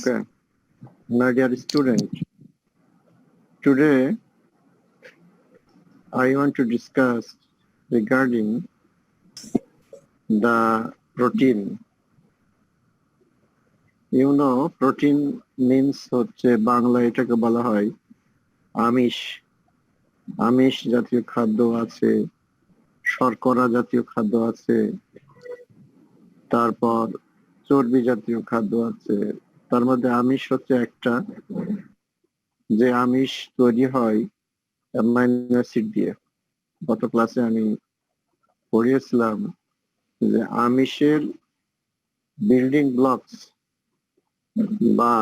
Okay, my dear student, today I want to discuss regarding the protein. You know, protein means হচ্ছে বাংলা এটাকে বলা হয় আমিষ। আমিষ জাতীয় খাদ্য আছে, শর্করা জাতীয় খাদ্য আছে, তারপর চর্বি জাতীয় খাদ্য আছে। তার মধ্যে আমিষ হচ্ছে একটা, যে আমিষ তৈরি হয় অ্যামাইনো অ্যাসিড দিয়ে। গত ক্লাসে আমি পড়িয়েছিলাম যে আমিষের বিল্ডিং ব্লকস বা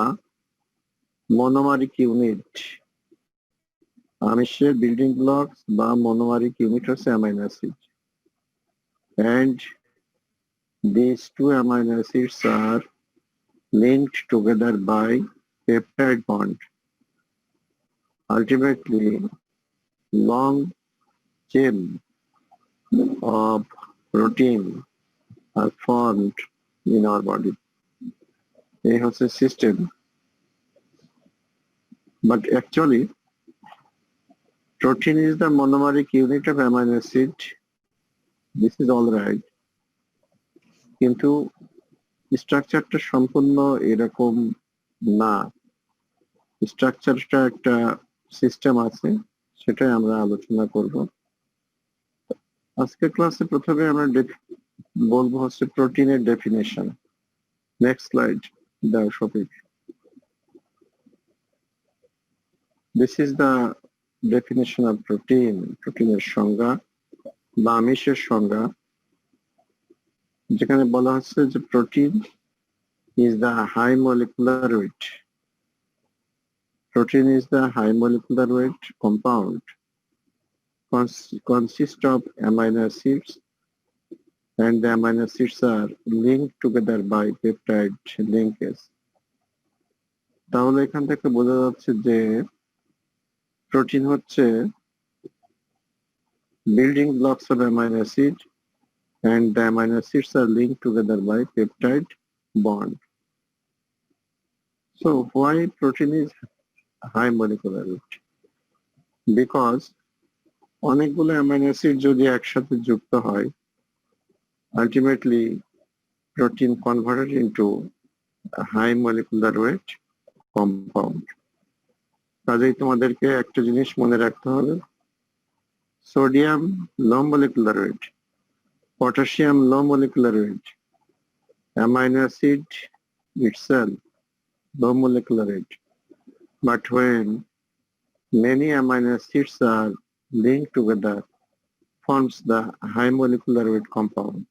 মনোমারিক ইউনিট, আমিষের বিল্ডিং ব্লকস বা মনোমারিক ইউনিট হচ্ছে amino acid, and these two amino acids are linked together by peptide bond. Ultimately, long chain of protein are formed in our body. A হচ্ছে system, but actually protein is the monomeric unit of amino acid. This is all right, কিন্তু স্ট্রাকচারটা সম্পূর্ণ এরকম না। স্ট্রাকচারটা একটা system আছে, সেটাই আমরা আলোচনা করব। আজকের ক্লাসে প্রথমে আমরা বলবো হচ্ছে প্রোটিনের ডেফিনেশন। নেক্সট স্লাইড দাও Shafiq. This is the definition of protein. প্রোটিনের সংজ্ঞা বা আমিষের সংজ্ঞা, যেখানে বলা হচ্ছে যে protein is the high molecular weight. Protein is the high molecular weight compound consists of amino acids, and the amino acids are linked together by peptide linkage. তাহলে এখান থেকে বোঝা যাচ্ছে যে প্রোটিন হচ্ছে building blocks of amino acid, and the amino acids are linked together by peptide bond. So why protein is high molecular weight? Because অনেকগুলো amino acid যদি একসাথে যুক্ত হয়, ultimately protein converted into high molecular weight compound. কাজেই তোমাদেরকে একটা জিনিস মনে রাখতে হবে, sodium low molecular weight, potassium low molecular weight, amino acid itself low molecular weight. But when many amino acids are linked together, forms the high molecular weight compound.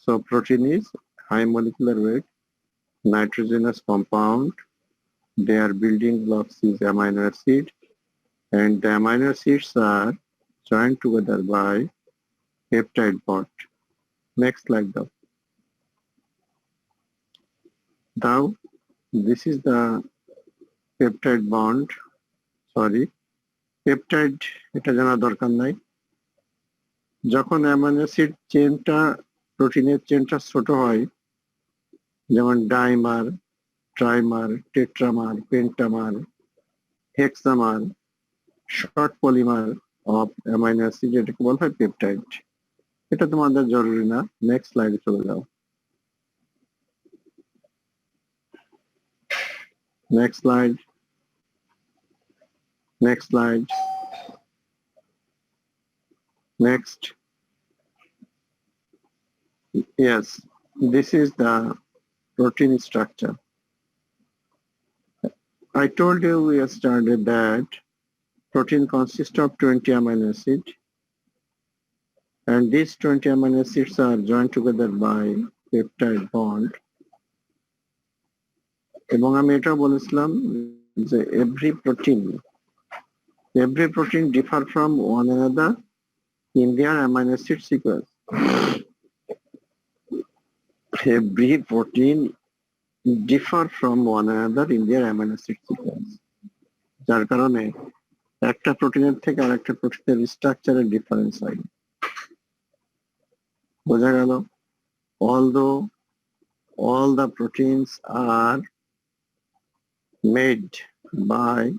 So protein is high molecular weight nitrogenous compound. Their building blocks is amino acid, and the amino acids are joined together by peptide bond. Next slide though. Now this is the peptide bond. Sorry, peptide এটা জানা দরকার নাই। যখন amino acid চেনটা, প্রোটিনের চেনটা ছোট হয়, যেমন dimer, trimer, tetramer, pentamer, hexamer, short polymer of amino acid, এটাকে বলা হয় পেপটাইড। এটা তোমাদের জরুরি না। নেক্সট স্লাইডে চলে যাও। Next slide, next slide, next. Yes, this is the protein structure. I told you yesterday that protein consists of 20 amino acids, and these 20 amino acids are joined together by peptide bond. এবং আমি এটা বলেছিলাম যে every protein differ from one another in their amino acid sequence. Every protein differ from one another in their amino acid sequence. যার কারণে একটা প্রোটিনের থেকে আরেকটা প্রোটিনের স্ট্রাকচারের ডিফারেন্স হয়। বোঝা গেল? Although all the proteins are made by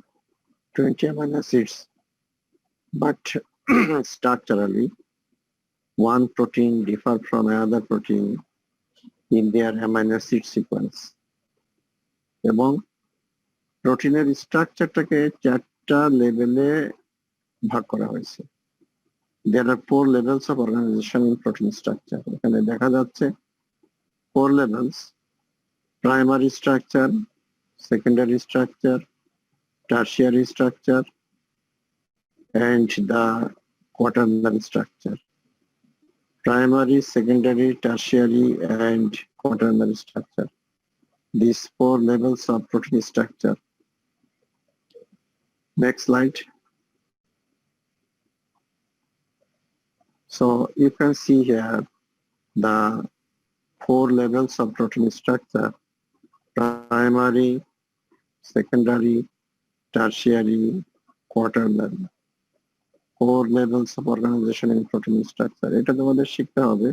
20 amino acids, but structurally one protein differ from another protein in their amino acid sequence. এবং প্রোটিনের স্ট্রাকচারটাকে 4টা লেভেলে ভাগ করা হয়েছে। There are 4 levels of organization in protein structure. এখানে দেখা যাচ্ছে 4 levels: primary structure, secondary structure, tertiary structure, and the quaternary structure. Primary, secondary, tertiary, and quaternary structure. These 4 levels of protein structure. Next slide. So you can see here the 4 levels of protein structure: primary, secondary, tertiary, quaternary. 4 levels of organization in protein structure. এটা তোমাদের শিখতে হবে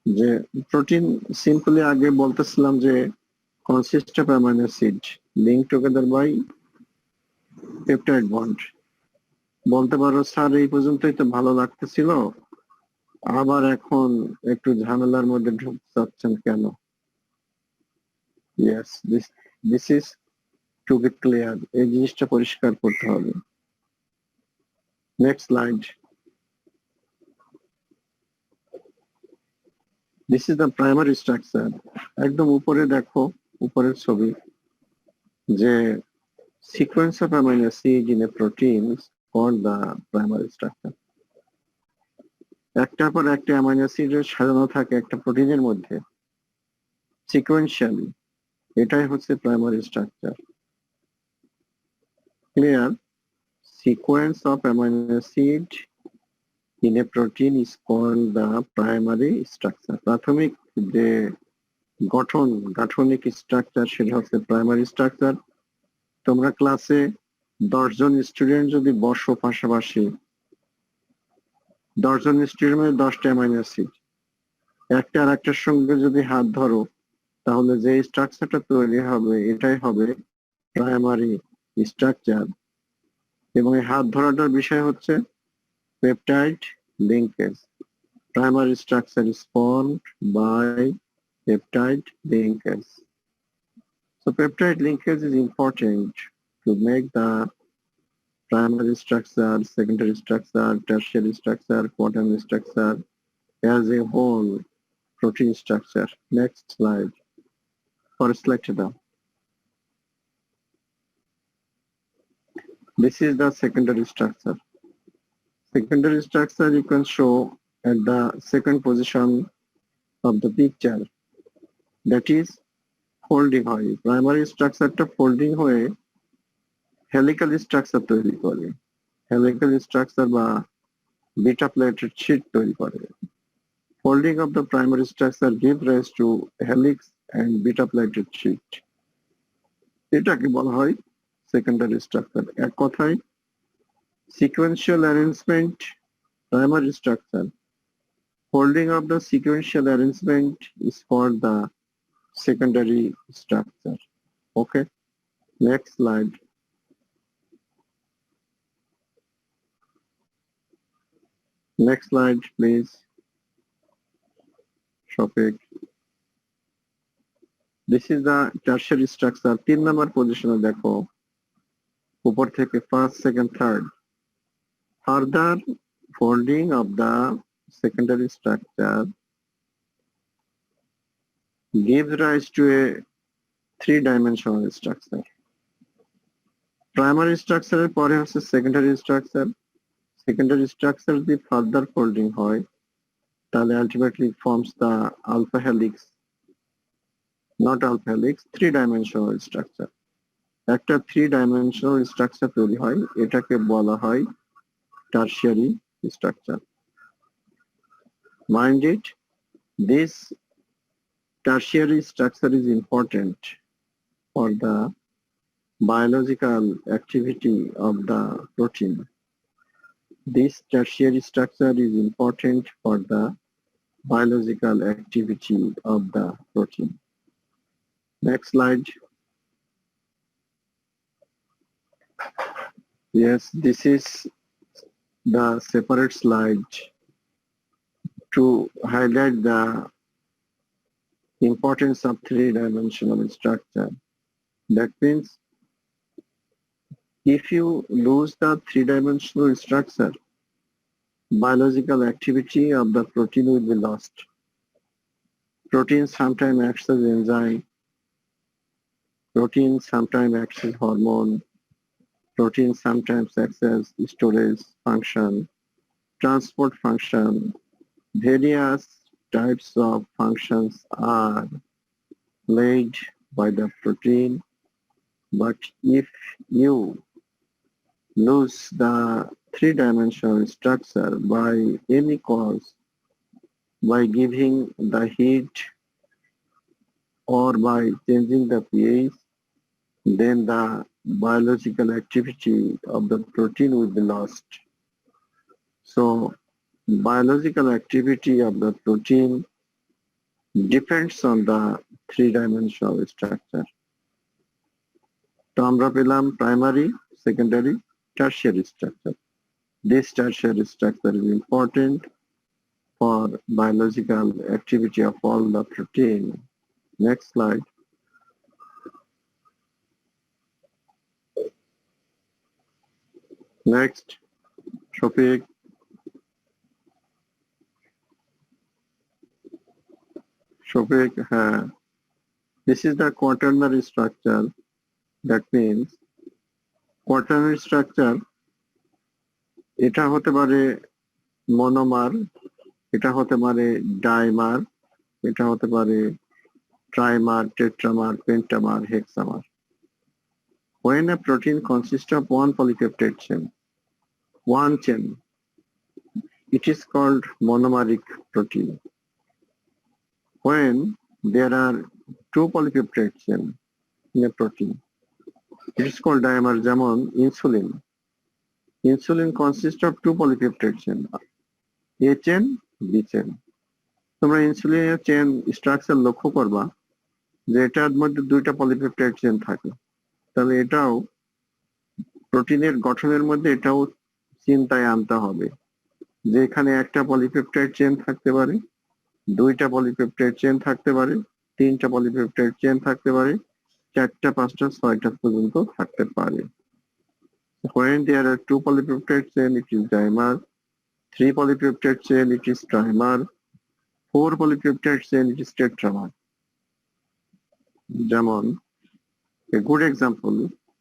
যে protein simply আগে বলতেছিলাম যে consist of amino acid linked together by peptide bond. বলতে পারো স্যার এই পর্যন্তই তো ভালো লাগতেছিল, আবার এখন একটু ঝামেলার মধ্যে ঢুকতে চাচ্ছেন কেন? Yes, this is to be clear. এই জিনিসটা পরিষ্কার করতে হবে। Next slide. This is the primary structure. একদম উপরে দেখো, উপরের ছবি, যে sequence of amino acid in a protein is called the primary structure. একটার পর একটা অ্যামাইনো অ্যাসিড সাজানো থাকে একটা প্রোটিনের মধ্যে সিকোয়েন্সিয়ালি, এটাই হচ্ছে primary structure. Clear? Sequence of amino acid in a protein is called the primary structure. প্রাথমিক যে গাঠনিক স্ট্রাকচার সেটা হচ্ছে প্রাইমারি স্ট্রাকচার। তোমরা ক্লাসে 10 জন স্টুডেন্ট যদি বসো পাশাপাশি, 10 জন স্টুডেন্টের 10টা অ্যামাইনো অ্যাসিড, একটা আর একটার সঙ্গে যদি হাত ধরো তাহলে যে স্ট্রাকচারটা তৈরি হবে এটাই হবে প্রাইমারি স্ট্রাকচার। এবং এই হাত ধরাটার বিষয় হচ্ছে peptide linkage. Primary structure is formed by peptide linkage. So peptide linkage is important to make the primary structure, secondary structure, tertiary structure, quaternary structure as a whole protein structure. Next slide. First slide down. This is the secondary structure. Secondary structure you can show at the second position of the picture. That is folding হয়। Primary স্ট্রাকচারটা folding হয়ে helical structure তৈরি করে, helical structure বা beta pleated sheet তৈরি করে। Folding of the primary structure give rise to helix and beta pleated sheet. এটাকে বলা হয় সেকেন্ডারি স্ট্রাকচার। এক কথায় sequential arrangement primary structure, folding of the sequential arrangement is called the secondary structure. Okay, next slide. Next slide, please. Shafik. This is the tertiary structure. 3 number position দেখো, উপর থেকে first, second, third. Further folding of the secondary structure gives rise to a 3-dimensional structure. Primary structure এর পরে হচ্ছে secondary structure. Secondary structure যদি further folding হয় তাহলে ultimately forms the alpha helix, not alpha helix, 3-dimensional structure. একটা 3-dimensional structure তৈরি হয়, এটাকে বলা হয় tertiary structure. Mind it, this tertiary structure is important for the biological activity of the protein. This tertiary structure is important for the biological activity of the protein. Next slide. Yes, this is the separate slide to highlight the importance of three-dimensional structure. That means if you lose the three-dimensional structure, biological activity of the protein will be lost. Protein sometimes acts as enzyme, protein sometimes acts as hormone, protein sometimes acts as storage function, transport function. Various types of functions are played by the protein, but if you lose the three-dimensional structure by any cause, by giving the heat or by changing the pH, then the biological activity of the protein will be lost. So biological activity of the protein depends on the three-dimensional structure. তো আমরা পেলাম primary, secondary, tertiary structure. This tertiary structure is important for biological activity of all the protein. Next slide. Next topic. This is the quaternary structure. That means quaternary structure, এটা হতে পারে monomer, এটা হতে পারে dimer, এটা হতে পারে ট্রাইমার, tetramer, pentamer, হেক্সামার. When a protein consists of one polypeptide chain, it is called monomeric protein. When there are two polypeptide chains in a protein, it is called dimer. যেমন insulin. Insulin consists of two polypeptide chain, A chain, B chain. তোমরা ইনসুলিনের chain structure লক্ষ্য করবা যে এটার মধ্যে দুইটা polypeptide chain থাকে, তাহলে এটাও প্রোটিনের গঠনের মধ্যে এটাও চিন্তায় আনতে হবে যে এখানে একটা পলিপেপটাইড চেন থাকতে পারে, দুইটা পলিপেপটাইড চেন থাকতে পারে, তিনটা পলিপেপটাইড চেন থাকতে পারে, চারটা, পাঁচটা, ছয়টা পর্যন্ত থাকতে পারে. When there are two polypeptide chain, it is dimer. 3 polypeptide chain, it is trimer. 4 polypeptide chain, it is tetramer. যেমন a good example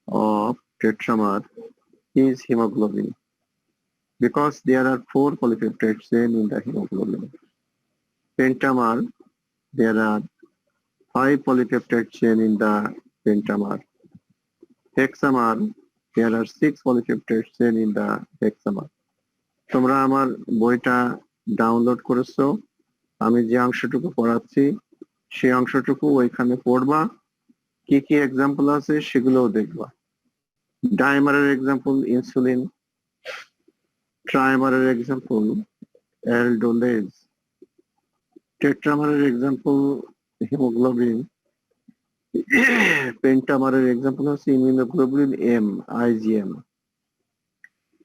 of tetramer is hemoglobin, because there are 4 polypeptide chain in the hemoglobin. Pentamer, there are 5 polypeptide chain in the pentamer. Hexamer, there are 6 polypeptide chain in the hexamer. তোমরা আমার বইটা download করেছো, আমি যে অংশটুকু পড়াচ্ছি সেই অংশটুকু ওইখানে পড়বা, কি কি এক্সাম্পল আছে সেগুলোও দেখবা. ডাইমারের এক্সাম্পল ইনসুলিন, ট্রাইমারের এক্সাম্পল অ্যালডোলেজ, টেট্রামারের এক্সাম্পল হিমোগ্লোবিন, পেন্টামারের এক্সাম্পল হচ্ছে ইমিউনোগ্লোবুলিন এম, আইজিএম.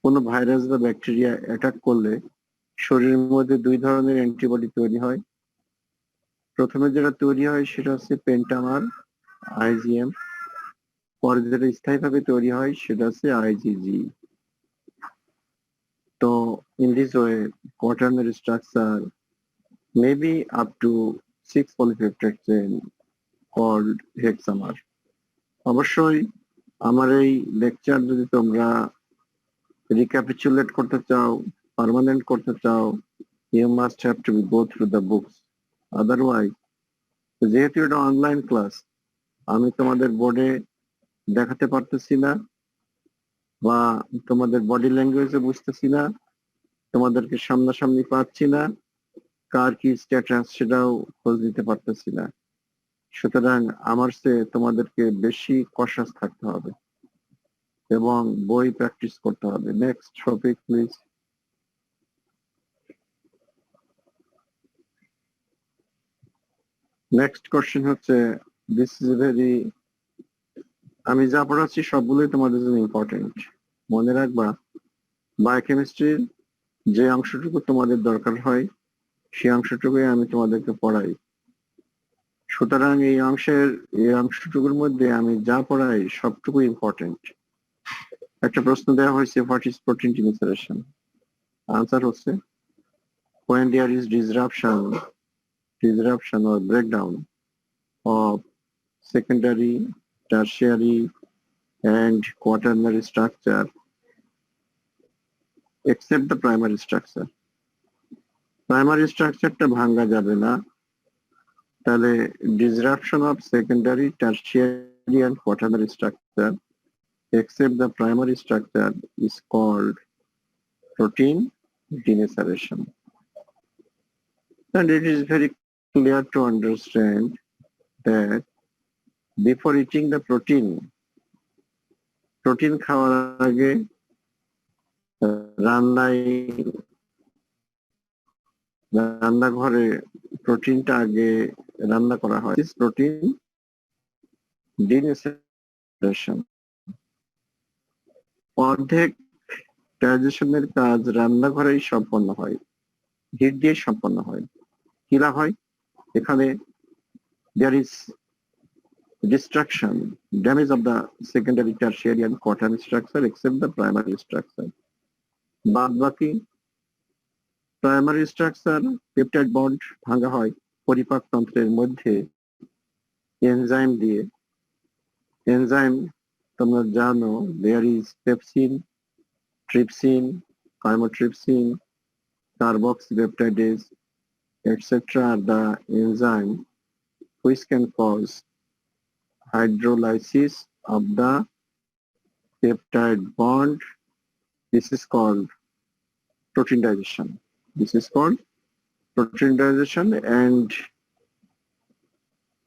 কোন ভাইরাস বা ব্যাকটেরিয়া অ্যাটাক করলে শরীরের মধ্যে দুই ধরনের অ্যান্টিবডি তৈরি হয়. প্রথমে যেটা তৈরি হয় সেটা হচ্ছে পেন্টামার, আইজিএম. পরে যেটা স্থায়ীভাবে তৈরি হয় সেটা হচ্ছে আইজিজি. তো in this way quaternary structure may be up to 6 polypeptide chain called hexamer. অবশ্যই আমার এই লেকচার যদি তোমরা রিক্যাপিচুলেট করতে চাও, পার্মানেন্ট করতে চাও, you must have to go through the books. Otherwise, যেহেতু এটা অনলাইন ক্লাস, আমি তোমাদের বোর্ডে দেখাতে পারতেছি না বা তোমাদের বডি ল্যাঙ্গুয়েজে বুঝতেছি না, তোমাদেরকে সামনাসামনি পাচ্ছি না, কার কি স্ট্যাটাস সেটাও খোঁজ নিতে পারতেছি না. সুতরাং আমার চেয়ে তোমাদেরকে বেশি কশাস থাকতে হবে এবং বই প্র্যাকটিস করতে হবে. Next topic please. Next question হচ্ছে, দিস ইজ ভেরি, আমি যা পড়াচ্ছি সবগুলোই তোমাদের জন্য ইম্পর্টেন্ট। মনে রাখবা, বায়োকেমিস্ট্রির যে অংশটুকু তোমাদের দরকার হয় সেই অংশটুকুই আমি তোমাদেরকে পড়াই। সুতরাং এই অংশটুকুর মধ্যে আমি যা পড়াই সবটুকু ইম্পর্টেন্ট। একটা প্রশ্ন দেওয়া হয়েছে, what is protein denaturation? Answer হচ্ছে, when there is disruption or breakdown of secondary, tertiary and quaternary structure except the primary structure. Primary স্ট্রাকচারটা ভাঙা যাবে না, তাহলে disruption of secondary, tertiary and quaternary structure except the primary structure is called protein denaturation. And it is very clear to understand that before eating the protein খাওয়ার আগে রান্নাঘরে প্রোটিনটা আগে রান্না করা হয়। প্রোটিন ডিনেচারেশন, অর্ধেক ডাইজেশনের কাজ রান্নাঘরেই সম্পন্ন হয়, হিট দিয়ে সম্পন্ন হয়। কিলা হয় এখানে, there is destruction, damage of the secondary, tertiary and quaternary structure except the primary structure. বাদ বাকি প্রাইমারি স্ট্রাকচার, পেপটাইড বন্ড ভাঙা হয় পরিপাক তন্ত্রের মধ্যে এনজাইম দিয়ে। এনজাইম তোমরা জানো, there is pepsin, trypsin, chymotrypsin, carboxypeptidase, etc. are the enzyme which can cause hydrolysis of the peptide bond. This is called protein digestion. This is called protein digestion, and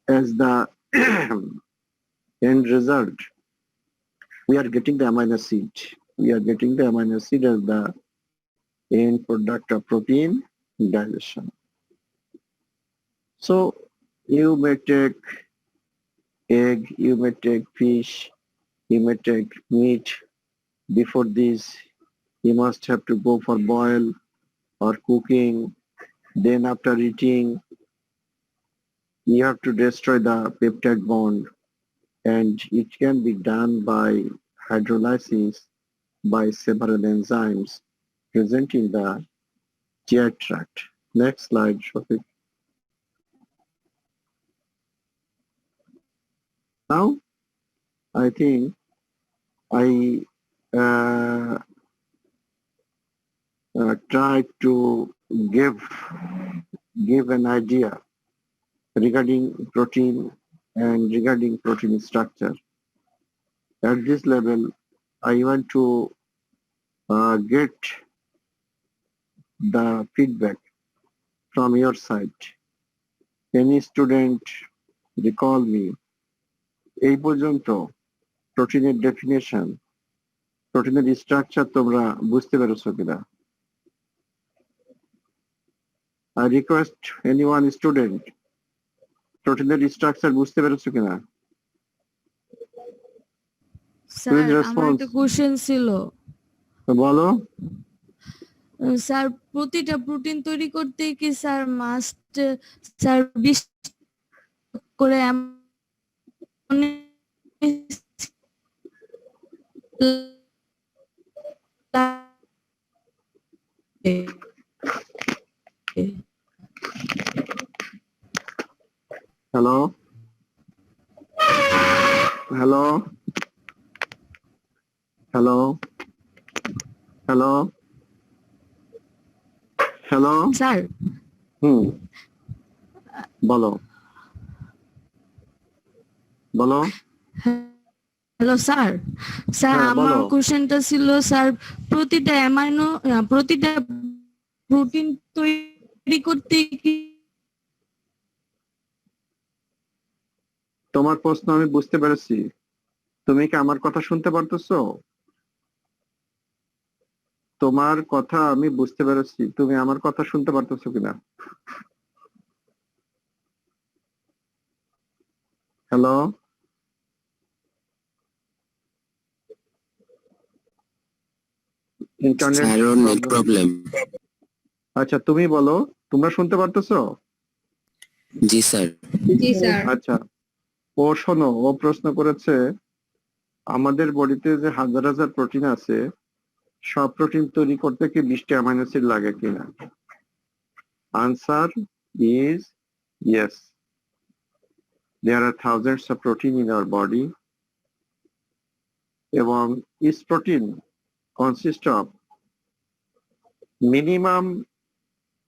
as the end result, we are getting the amino acid. We are getting the amino acid as the end product of protein digestion. So you may take egg, you may take fish, you may take meat. Before this, you must have to go for boil or cooking. Then after eating, you have to destroy the peptide bond, and it can be done by hydrolysis by several enzymes present in the GI tract. Next slide, Shafiq. Now, I think I try to give an idea regarding protein and regarding protein structure. At this level, I want to get the feedback from your side. Any student recall me, এই পর্যন্ত প্রোটিনের definition, প্রোটিনের structure তোমরা বুঝতে পেরেছো কিনা? I request anyone student, প্রোটিনের structure বুঝতে পেরেছো কিনা? স্যার, আমার একটা কোশ্চেন ছিল। বলো। স্যার, প্রতিটা প্রোটিন তৈরি করতে কি স্যার মাস্ট স্যার 20 করে hello hello hello hello hello sir, বলো বলো। হ্যালো স্যার, স্যার আমার কোশ্চেনটা ছিল স্যার, প্রতিটা প্রোটিন তৈরি করতে কি? তোমার প্রশ্ন আমি বুঝতে পেরেছি, তুমি কি আমার কথা শুনতে পারতেছো? তোমার কথা আমি বুঝতে পেরেছি, তুমি আমার কথা শুনতে পারতেছো কিনা? হ্যালো, ইন্টারনেট স্যার ওর নেট প্রবলেম। আচ্ছা তুমি বলো, তোমরা শুনতে পারতেছো? জি স্যার। জি স্যার। আচ্ছা, ও শোনো, ও প্রশ্ন করেছে আমাদের বডিতে যে হাজার হাজার প্রোটিন আছে, সব প্রোটিন তৈরি করতে কি 20টি অ্যামাইনো অ্যাসিড লাগে কিনা? Answer is yes. There are thousands of protein in our body এবং each protein consists of minimum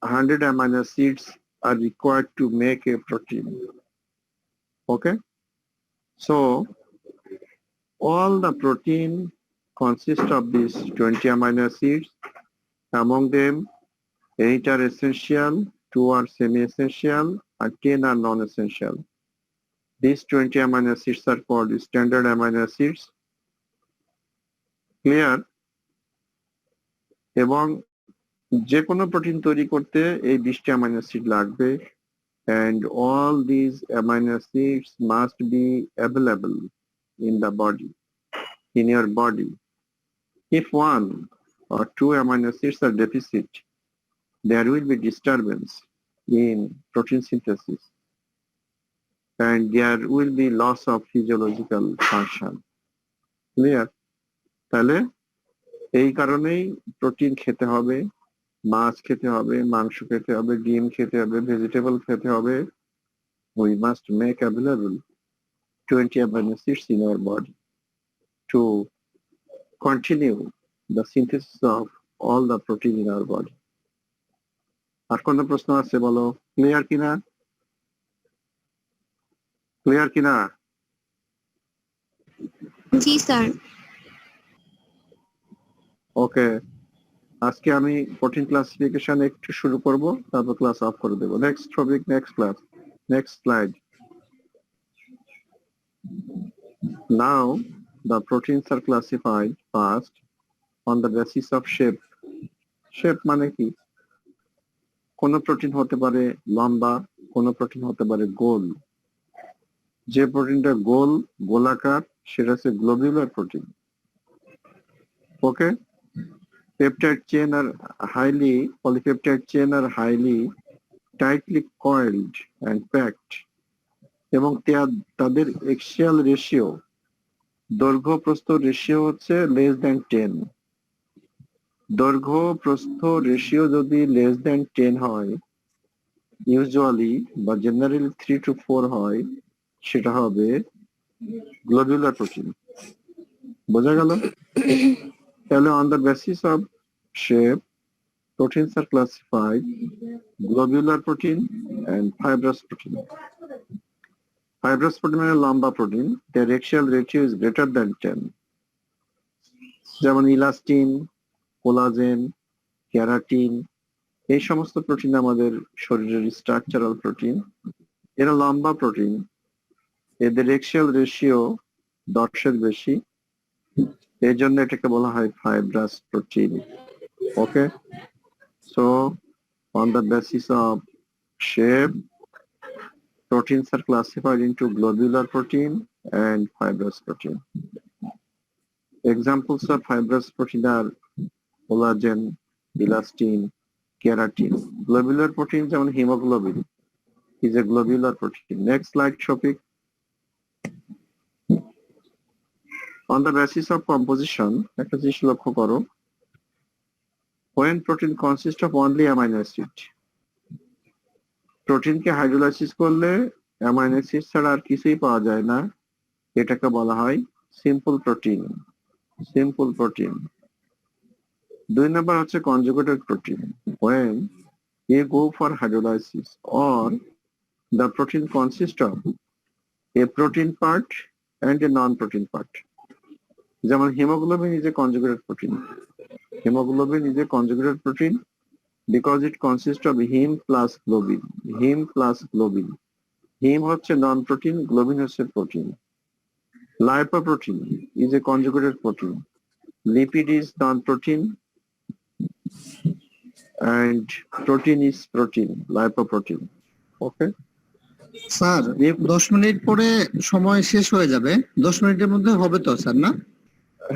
100 amino acids are required to make a protein. Okay? So all the protein consist of these 20 amino acids. Among them, 8 are essential, 2 are semi-essential, and 10 are non-essential. These 20 amino acids are called standard amino acids. Clear? এবং যে কোনো protein তৈরি করতে এই 20টি amino acid লাগবে, and all these amino acids must be available in the body, in your body. If one or two amino acids are deficit, there will be disturbance in protein synthesis and there will be loss of physiological function. Clear? তাহলে এই কারণেই protein খেতে হবে, মাছ খেতে হবে, মাংস খেতে হবে, ডিম খেতে হবে, ভেজিটেবল খেতে হবে. We must make available 20 amino acids in our body to continue the synthesis of all the protein in our body. আর কোন প্রশ্ন আছে বলো? ক্লিয়ার কিনা? ক্লিয়ার কিনা? জি স্যার। ওকে, আজকে আমি প্রোটিন ক্লাসিফিকেশন একটু শুরু করব, তারপর ক্লাস অফ করে দেব। Next topic, next class, next slide. Now the proteins are classified first on the basis of shape. Shape মানে কি? কোন প্রোটিন হতে পারে লম্বা, কোন প্রোটিন হতে পারে গোল। যে প্রোটিনটা গোল, গোলাকার, সেটা হচ্ছে globular protein. Okay, peptide chain are highly, polypeptide chain are highly tightly coiled and packed এবং তাদের axial ratio, দৈর্ঘ্য প্রস্থ রেশিও হচ্ছে less than 10। দৈর্ঘ্য প্রস্থ রেশিও যদি less than 10 হয়, ইউজুয়ালি বা জেনারেলি 3 to 4 হয়, সেটা হবে গ্লোবুলার প্রোটিন। বোঝা গেল? তাহলে on the basis of shape, proteins are classified globular protein and fibrous protein. Fibrous protein মানে লম্বা protein, their axial ratio is greater than 10. যেমন ইলাস্টিন, কোলাজেন, ক্যারাটিন, এই সমস্ত প্রোটিন আমাদের শরীরের স্ট্রাকচারাল প্রোটিন। এরা লম্বা প্রোটিন, এদের axial ratio 10-এর বেশি, এই জন্য এটাকে বলা হয় fibrous protein. Okay, so on the basis of shape, proteins are classified into globular protein and fibrous protein. Examples of fibrous protein are collagen, elastin, keratin. Globular protein যেমন hemoglobin is a globular protein. Next slide, Shopik. On the basis of composition, একটা জিনিস লক্ষ্য করো, when protein consists of only amino acid, প্রোটিনকে hydrolysis করলে amino acid ছাড়া আর কিছুই পাওয়া যায় না, এটাকে বলা হয় সিম্পল প্রোটিন। Simple protein. 2 নম্বর হচ্ছে conjugated protein, when you go for hydrolysis or the protein consists of a protein part and a non-protein part. যেমন hemoglobin is a conjugated protein. Hemoglobin is a conjugated protein because it consists of heme plus globin. Heme plus globin. Heme হচ্ছে non-protein, globin হচ্ছে protein. Lipoprotein is a conjugated protein. Lipid is non-protein and protein is protein, lipoprotein. Okay. Sir 10 minute পরে সময় শেষ হয়ে যাবে, 10 মিনিটের মধ্যে হবে তো স্যার, না?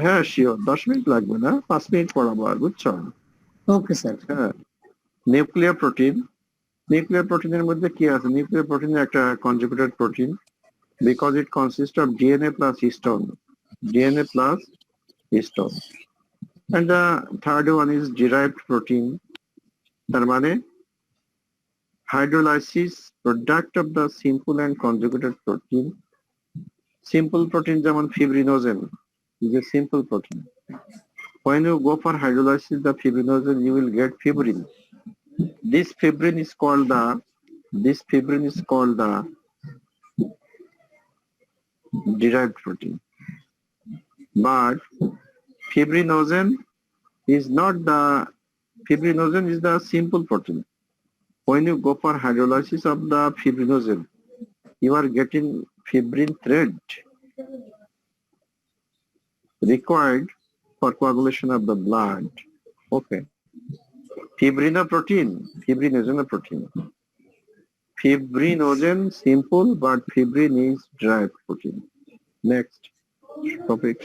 হ্যাঁ শিওর, 10 মিনিট লাগবে না, 5 মিনিট পড়াবো আর, বুঝছো? Okay sir. হ্যাঁ, নিউক্লিয়ার প্রোটিন। নিউক্লিয়ার প্রোটিনের মধ্যে কি আছে? নিউক্লিয়ার প্রোটিন একটা conjugated protein because it consists of DNA plus histone. DNA plus histone. And the third one is derived protein. তার মানে hydrolysis product of the simple and conjugated protein. Simple protein যেমন fibrinogen is a simple protein. When you go for hydrolysis the fibrinogen, you will get fibrin. This fibrin is called the derived protein. But fibrinogen is the simple protein. When you go for hydrolysis of the fibrinogen, you are getting fibrin thread required for coagulation of the blood. Okay. Fibrinogen a protein. Fibrinogen simple, but fibrin is derived protein. Next topic.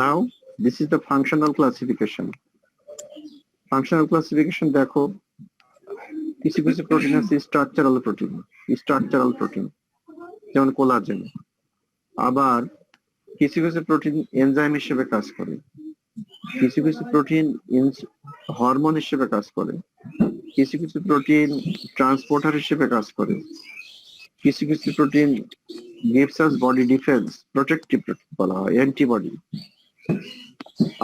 Now, this is the functional classification. Functional classification দেখো, কিছু কিছু protein আছে structural protein, যেমন collagen. আবার কিছু কিছু protein enzyme হিসেবে কাজ করে, কিছু কিছু প্রোটিন হরমোন হিসেবে কাজ করে, কিছু কিছু প্রোটিন ট্রান্সপোর্টার হিসেবে কাজ করে, কিছু কিছু protein gives us body defense, protective protein বলা হয়, অ্যান্টিবডি।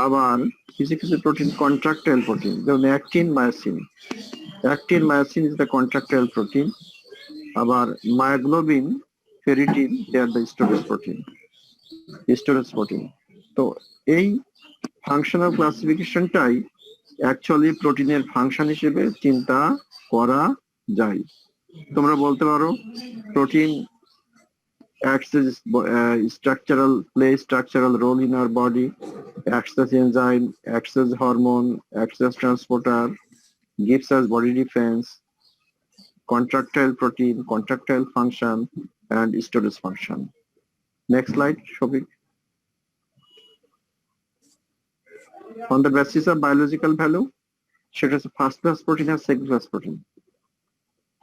আবার কিছু কিছু প্রোটিন কন্ট্রাক্টাইল প্রোটিন, যেমন actin myosin is the contractile protein. আবার myoglobin, ferritin, they are the storage protein. তো এই ফাংশনাল ক্লাসিফিকেশনটাই অ্যাকচুয়ালি প্রোটিনের ফাংশন হিসেবে চিন্তা করা যায়। তোমরা বলতে পারো protein acts as structural role in our body, acts as enzyme, acts as hormone, acts as transporter, gives us body defense, contractile protein, contractile function, and storage function. Next slide, Shobik. On the basis of biological value, সেটা হচ্ছে first class protein আর second class protein.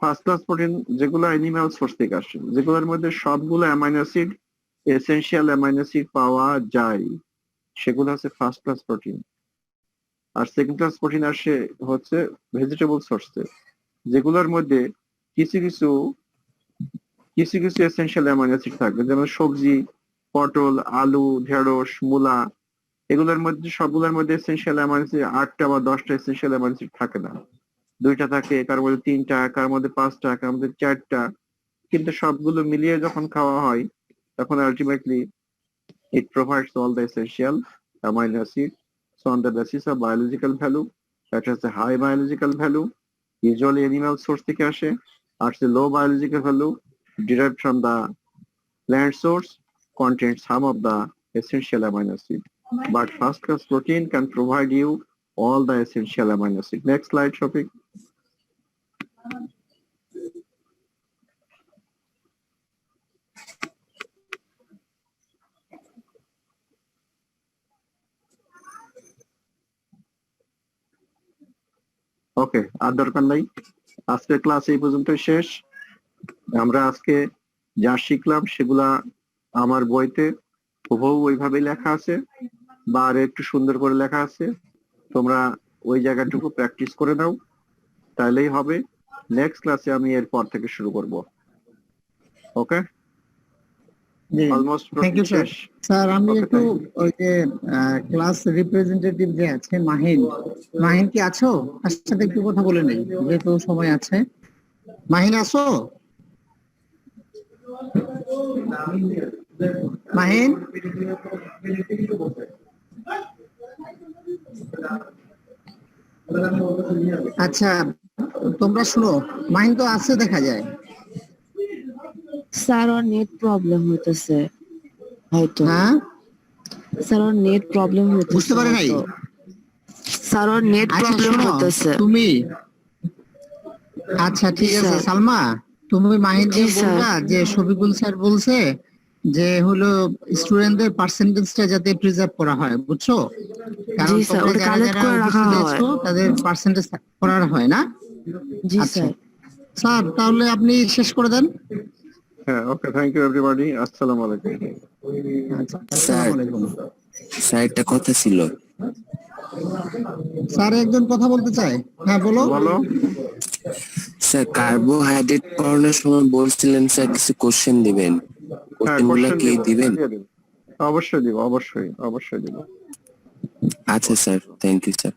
First class protein যেগুলো animal source থেকে আসে, যেগুলোর মধ্যে সবগুলো amino acid, essential amino acid পাওয়া যায়, সেগুলো হচ্ছে ফার্স্ট ক্লাস প্রোটিন। আর সেকেন্ড ক্লাস প্রোটিন আসে হচ্ছে ভেজিটেবল সোর্সে, যেগুলোর মধ্যে কিছু কিছু এসেনশিয়াল অ্যামাইনো অ্যাসিড থাকবে, যেমন সবজি, পটল, আলু, ঢেঁড়স, মূলা, এগুলোর মধ্যে সবগুলোর মধ্যে এসেনশিয়াল অ্যামাইনো অ্যাসিড 8টা বা 10টা এসেনশিয়াল অ্যামাইনো অ্যাসিড থাকে না, 2টা থাকে, কার মধ্যে 3টা, কার মধ্যে 5টা, কার মধ্যে 4টা, কিন্তু সবগুলো মিলিয়ে যখন খাওয়া হয় তখন ultimately it provides all the essential amino acids. So on the basis of biological value, that has a high biological value, usually animal source থেকে আসে, আর low biological value derived from the plant source, contains some of the essential amino acids. But first class protein can provide you all the essential amino acids. Next slide, Shafik. ওকে, আর দরকার নাই, আজকে class এই পর্যন্ত শেষ। আমরা আজকে যা শিখলাম সেগুলা আমার বইতে হুবহু ওইভাবেই লেখা আছে, বা আর একটু সুন্দর করে লেখা আছে, তোমরা ওই জায়গাটুকু প্র্যাকটিস করে নাও, তাহলেই হবে। নেক্সট ক্লাসে আমি এরপর থেকে শুরু করব। Okay, almost thank you sir. Sir আমি Okay, একটু thank you. ওই যে ক্লাস রিপ্রেজেন্টেটিভ যে আছে মাহিন কি আছো? তার সাথে একটু কথা বলে নেই, যেহেতু সময় আছে। মাহিন আছো? মাহিন, আচ্ছা তোমরা শুনো, মাহিন তো আছে দেখা যায়। স্যার ওর নেট প্রবলেম হইতেছে হয়তো। হ্যাঁ, স্যার ওর নেট প্রবলেম হইতেছে বুঝতে পারে নাই। হয়তো। স্যার ওর নেট আচ্ছা প্রবলেম শোনো, হইতেছে। তুমি আচ্ছা ঠিক জি, আছে স্যার। সালমা, তুমি মাহিনকে জি, স্যার। বলবা যে শফিকুল স্যার বলছে যে হলো স্টুডেন্টদের পার্সেন্টেজটা যাতে প্রিজার্ভ করা হয়, বুঝছো? কারণ জি, স্যার। তোমরা ওটা যারা কালেক্ট যারা করে রাখা উপস্থিত হয়। আছো তাদের পার্সেন্টেজ করার হয় না। জি, আচ্ছা স্যার। স্যার, তাহলে আপনি শেষ করে দেন। হ্যাঁ, ওকে, থ্যাংক ইউ এভরিবডি, আসসালামু আলাইকুম। আচ্ছা, স্যার আসসালামু আলাইকুম। স্যার একটা কথা ছিল। স্যার একজন কথা বলতে চায়, হ্যাঁ বলো। বলো। স্যার কার্বোহাইড্রেট পড়ানোর সময় বলছিলেন স্যার কিছু কোশ্চেন দিবেন, হ্যাঁ, কোশ্চেন গুলা কোশ্চেন কি দিব, দিবেন? দিয়ে দিব। অবশ্যই দিব, অবশ্যই অবশ্যই দিব। আচ্ছা স্যার, থ্যাংক ইউ স্যার।